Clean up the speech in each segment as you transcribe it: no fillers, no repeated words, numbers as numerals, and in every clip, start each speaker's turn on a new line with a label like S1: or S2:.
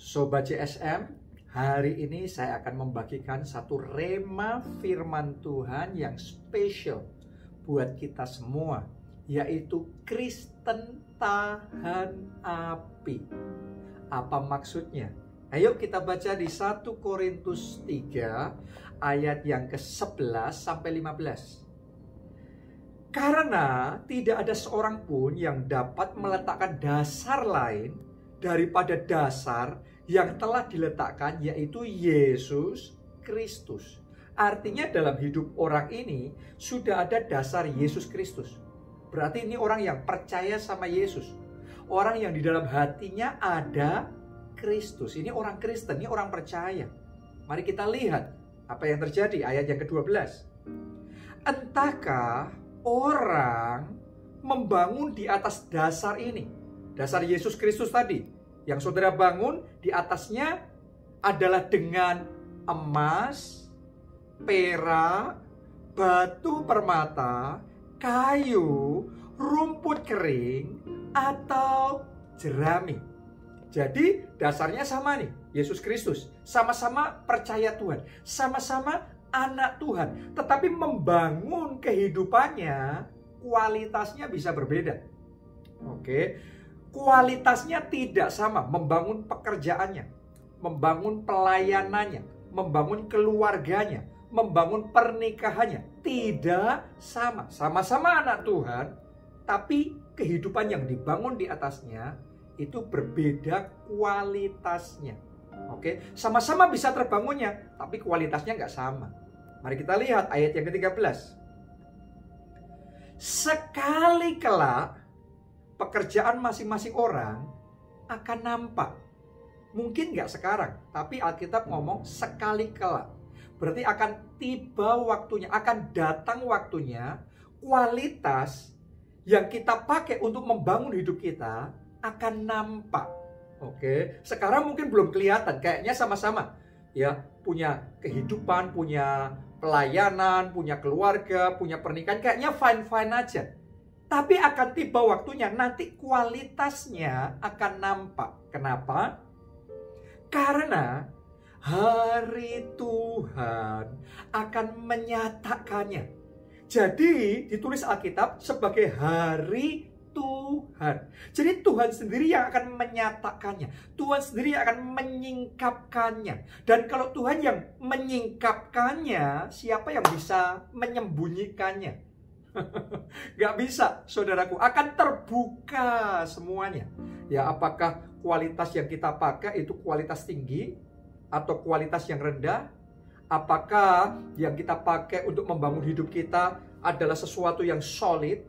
S1: Sobat CSM, hari ini saya akan membagikan satu rema firman Tuhan yang spesial buat kita semua, yaitu Kristen tahan api. Apa maksudnya? Ayo kita baca di 1 Korintus 3 ayat yang ke-11 sampai 15. Karena tidak ada seorang pun yang dapat meletakkan dasar lain daripada dasar yang telah diletakkan, yaitu Yesus Kristus. Artinya dalam hidup orang ini sudah ada dasar Yesus Kristus. Berarti ini orang yang percaya sama Yesus. Orang yang di dalam hatinya ada Kristus. Ini orang Kristen, ini orang percaya. Mari kita lihat apa yang terjadi, ayat yang ke-12. Entahkah orang membangun di atas dasar ini, dasar Yesus Kristus tadi, yang saudara bangun di atasnya adalah dengan emas, perak, batu permata, kayu, rumput kering, atau jerami. Jadi dasarnya sama nih, Yesus Kristus. Sama-sama percaya Tuhan, sama-sama anak Tuhan. Tetapi membangun kehidupannya, kualitasnya bisa berbeda. Oke, kualitasnya tidak sama. Membangun pekerjaannya, membangun pelayanannya, membangun keluarganya, membangun pernikahannya tidak sama. Sama-sama anak Tuhan, tapi kehidupan yang dibangun di atasnya itu berbeda kualitasnya. Oke, sama-sama bisa terbangunnya, tapi kualitasnya nggak sama. Mari kita lihat ayat yang ke-13. Sekali kelak pekerjaan masing-masing orang akan nampak. Mungkin nggak sekarang, tapi Alkitab ngomong sekali kelak. Berarti akan tiba waktunya, akan datang waktunya, kualitas yang kita pakai untuk membangun hidup kita akan nampak. Oke, sekarang mungkin belum kelihatan, kayaknya sama-sama ya, punya kehidupan, punya pelayanan, punya keluarga, punya pernikahan, kayaknya fine-fine aja. Tapi akan tiba waktunya, nanti kualitasnya akan nampak. Kenapa? Karena hari Tuhan akan menyatakannya. Jadi ditulis Alkitab sebagai hari Tuhan. Jadi Tuhan sendiri yang akan menyatakannya. Tuhan sendiri yang akan menyingkapkannya. Dan kalau Tuhan yang menyingkapkannya, siapa yang bisa menyembunyikannya? Gak bisa, saudaraku. Akan terbuka semuanya. Ya, apakah kualitas yang kita pakai itu kualitas tinggi atau kualitas yang rendah? Apakah yang kita pakai untuk membangun hidup kita adalah sesuatu yang solid,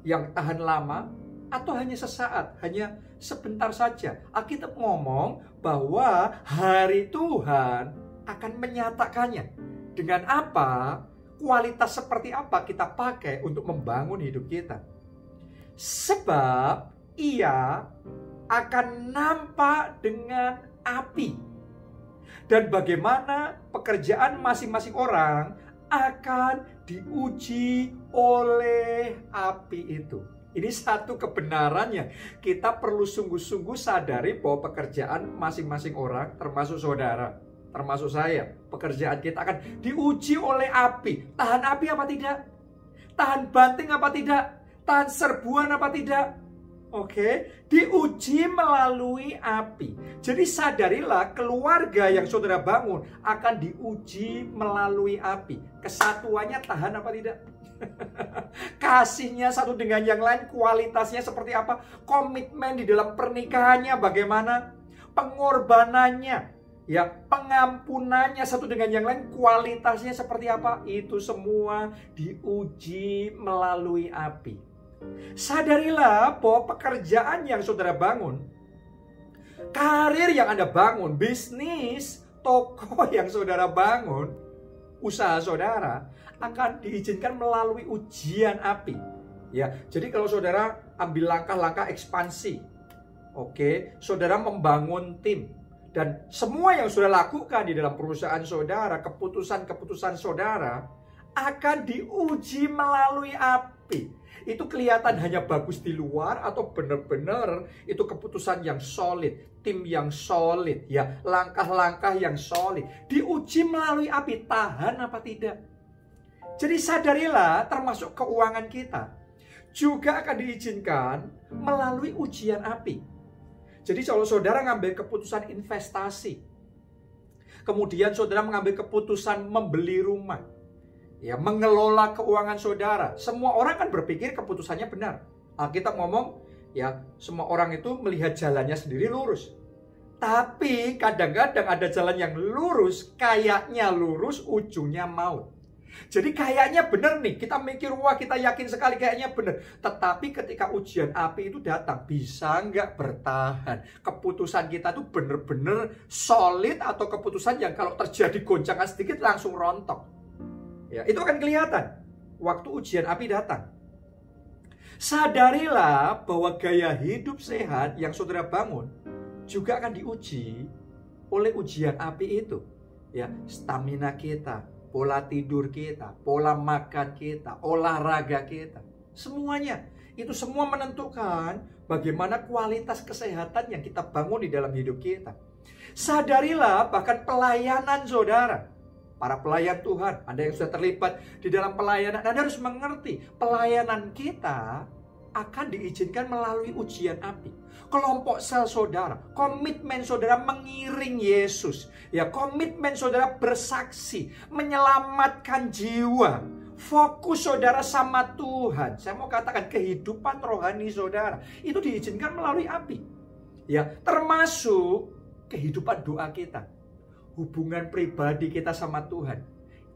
S1: yang tahan lama, atau hanya sesaat, hanya sebentar saja? Alkitab ngomong bahwa hari Tuhan akan menyatakannya. Dengan apa? Kualitas seperti apa kita pakai untuk membangun hidup kita? Sebab ia akan nampak dengan api. Dan bagaimana pekerjaan masing-masing orang akan diuji oleh api itu. Ini satu kebenaran yang kita perlu sungguh-sungguh sadari, bahwa pekerjaan masing-masing orang, termasuk saudara, termasuk saya, pekerjaan kita akan diuji oleh api. Tahan api apa tidak? Tahan banting apa tidak? Tahan serbuan apa tidak? Oke, diuji melalui api. Jadi sadarilah, keluarga yang saudara bangun akan diuji melalui api. Kesatuannya tahan apa tidak? Kasihnya satu dengan yang lain, kualitasnya seperti apa? Komitmen di dalam pernikahannya bagaimana? Pengorbanannya, ya, pengampunannya satu dengan yang lain, kualitasnya seperti apa? Itu semua diuji melalui api. Sadarilah bahwa pekerjaan yang saudara bangun, karir yang Anda bangun, bisnis, toko yang saudara bangun, usaha saudara akan diizinkan melalui ujian api. Ya, jadi kalau saudara ambil langkah-langkah ekspansi, oke, saudara membangun tim, dan semua yang saudara lakukan di dalam perusahaan saudara, keputusan-keputusan saudara akan diuji melalui api. itu kelihatan hanya bagus di luar atau benar-benar itu keputusan yang solid, tim yang solid, ya, langkah-langkah yang solid. Diuji melalui api, tahan apa tidak. Jadi sadarilah, termasuk keuangan kita juga akan diizinkan melalui ujian api. Jadi kalau saudara ngambil keputusan investasi, kemudian saudara mengambil keputusan membeli rumah, ya, mengelola keuangan saudara, semua orang kan berpikir keputusannya benar. Alkitab ngomong, ya, semua orang itu melihat jalannya sendiri lurus. Tapi kadang-kadang ada jalan yang lurus, kayaknya lurus, ujungnya maut. Jadi kayaknya benar nih, kita mikir, wah kita yakin sekali kayaknya benar. Tetapi ketika ujian api itu datang, bisa nggak bertahan? Keputusan kita tuh benar-benar solid atau keputusan yang kalau terjadi goncangan sedikit langsung rontok. Ya, itu akan kelihatan waktu ujian api datang. Sadarilah bahwa gaya hidup sehat yang saudara bangun juga akan diuji oleh ujian api itu. Ya, stamina kita, pola tidur kita, pola makan kita, olahraga kita, semuanya itu semua menentukan bagaimana kualitas kesehatan yang kita bangun di dalam hidup kita. Sadarilah bahkan pelayanan saudara, para pelayan Tuhan, Anda yang sudah terlibat di dalam pelayanan, Anda harus mengerti pelayanan kita akan diizinkan melalui ujian api. Kelompok sel saudara, komitmen saudara mengiring Yesus, ya, komitmen saudara bersaksi, menyelamatkan jiwa, fokus saudara sama Tuhan. Saya mau katakan kehidupan rohani saudara itu diizinkan melalui api, ya, termasuk kehidupan doa kita, hubungan pribadi kita sama Tuhan,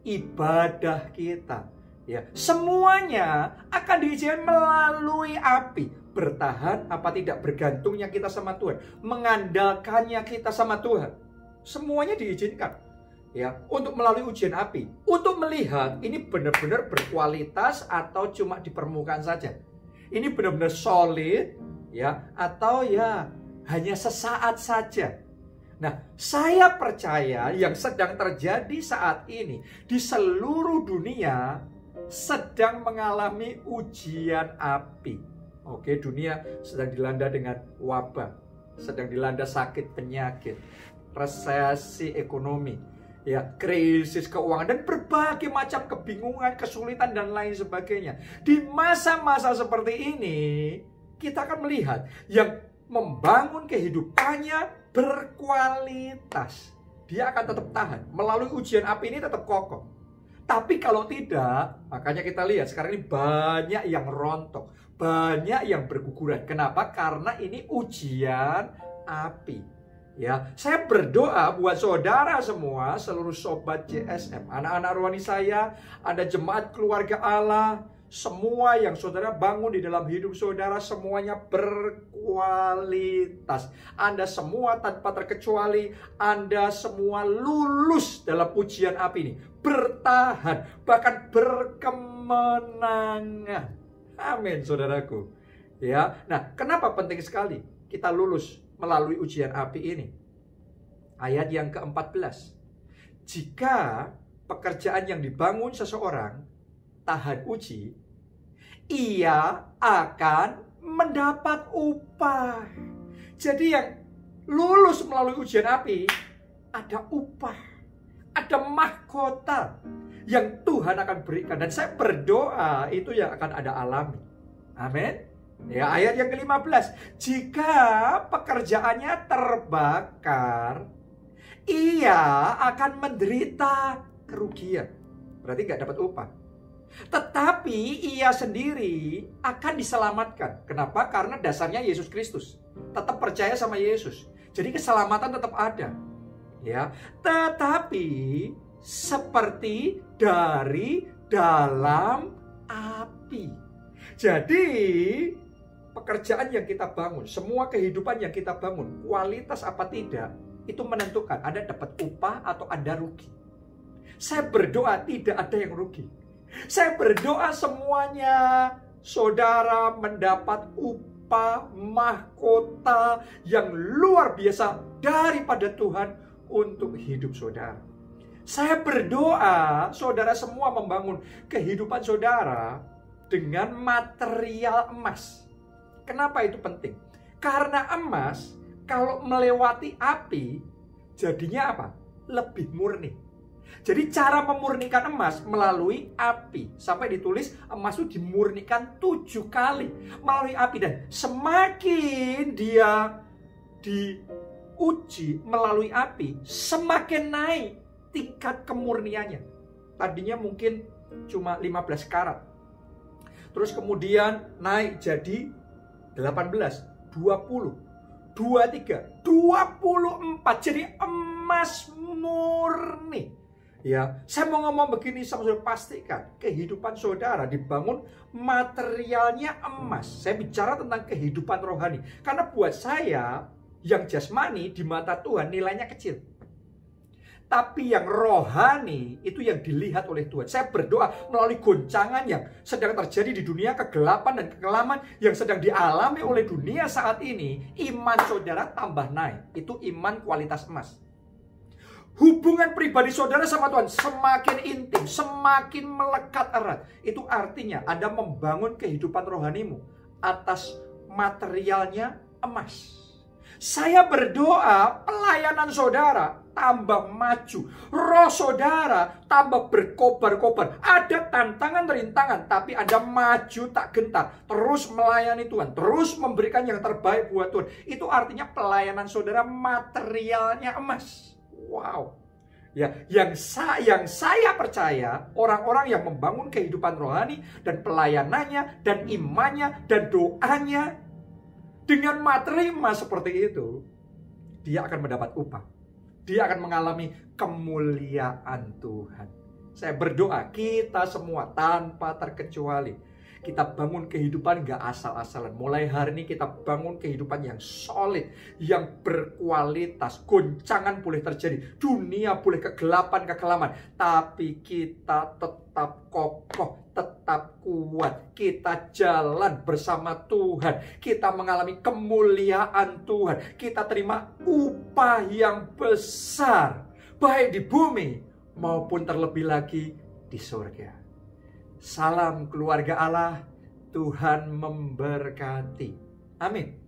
S1: ibadah kita, ya, semuanya akan diizinkan melalui api. Bertahan apa tidak bergantungnya kita sama Tuhan, mengandalkannya kita sama Tuhan, semuanya diizinkan, ya, untuk melalui ujian api, untuk melihat ini benar-benar berkualitas atau cuma di permukaan saja, ini benar-benar solid, ya, atau ya hanya sesaat saja. Nah, saya percaya yang sedang terjadi saat ini di seluruh dunia sedang mengalami ujian api. Oke, dunia sedang dilanda dengan wabah, sedang dilanda sakit penyakit, resesi ekonomi, ya, krisis keuangan, dan berbagai macam kebingungan, kesulitan, dan lain sebagainya. Di masa-masa seperti ini, kita akan melihat yang membangun kehidupannya berkualitas, dia akan tetap tahan. Melalui ujian api ini tetap kokoh. Tapi kalau tidak, makanya kita lihat sekarang ini banyak yang rontok, banyak yang berguguran. Kenapa? Karena ini ujian api. Ya, saya berdoa buat saudara semua, seluruh sobat JSM, anak-anak rohani saya, ada jemaat keluarga Allah, semua yang saudara bangun di dalam hidup saudara, semuanya berkualitas. Anda semua tanpa terkecuali, Anda semua lulus dalam ujian api ini, bertahan, bahkan berkemenangan. Amin, saudaraku. Ya, nah, kenapa penting sekali kita lulus melalui ujian api ini? Ayat yang ke-14. Jika pekerjaan yang dibangun seseorang tahan uji, ia akan mendapat upah. Jadi yang lulus melalui ujian api ada upah, ada mahkota yang Tuhan akan berikan. Dan saya berdoa itu yang akan Anda alami. Amin. Ya, ayat yang ke-15. Jika pekerjaannya terbakar, ia akan menderita kerugian. Berarti nggak dapat upah. Tetapi ia sendiri akan diselamatkan. Kenapa? Karena dasarnya Yesus Kristus. Tetap percaya sama Yesus. Jadi keselamatan tetap ada. Ya, tetapi seperti dari dalam api. Jadi pekerjaan yang kita bangun, semua kehidupan yang kita bangun, kualitas apa tidak, itu menentukan Anda dapat upah atau Anda rugi. Saya berdoa tidak ada yang rugi. Saya berdoa semuanya saudara mendapat upah, mahkota yang luar biasa daripada Tuhan untuk hidup saudara. Saya berdoa saudara semua membangun kehidupan saudara dengan material emas. Kenapa itu penting? Karena emas kalau melewati api jadinya apa? Lebih murni. Jadi cara memurnikan emas melalui api. Sampai ditulis emas itu dimurnikan 7 kali melalui api. Dan semakin dia diuji melalui api, semakin naik tingkat kemurniannya. Tadinya mungkin cuma 15 karat. Terus kemudian naik jadi 18, 20, 23, 24. Jadi emas murni. Ya, saya mau ngomong begini, saudara, pastikan kehidupan saudara dibangun materialnya emas. Saya bicara tentang kehidupan rohani. Karena buat saya, yang jasmani di mata Tuhan nilainya kecil. Tapi yang rohani itu yang dilihat oleh Tuhan. Saya berdoa melalui goncangan yang sedang terjadi di dunia, kegelapan dan kekelaman yang sedang dialami oleh dunia saat ini, iman saudara tambah naik. Itu iman kualitas emas. Hubungan pribadi saudara sama Tuhan semakin intim, semakin melekat erat. Itu artinya Anda membangun kehidupan rohanimu atas materialnya emas. Saya berdoa pelayanan saudara tambah maju, roh saudara tambah berkobar-kobar. Ada tantangan-rintangan, tapi Anda maju tak gentar, terus melayani Tuhan, terus memberikan yang terbaik buat Tuhan. Itu artinya pelayanan saudara materialnya emas. Wow. Ya, yang saya percaya orang-orang yang membangun kehidupan rohani dan pelayanannya dan imannya dan doanya dengan materi emas seperti itu, dia akan mendapat upah. Dia akan mengalami kemuliaan Tuhan. Saya berdoa kita semua tanpa terkecuali kita bangun kehidupan gak asal-asalan. Mulai hari ini kita bangun kehidupan yang solid, yang berkualitas. Goncangan boleh terjadi, dunia boleh kegelapan-kekelaman, tapi kita tetap kokoh, tetap kuat. Kita jalan bersama Tuhan. Kita mengalami kemuliaan Tuhan. Kita terima upah yang besar, baik di bumi maupun terlebih lagi di surga. Salam keluarga Allah, Tuhan memberkati. Amin.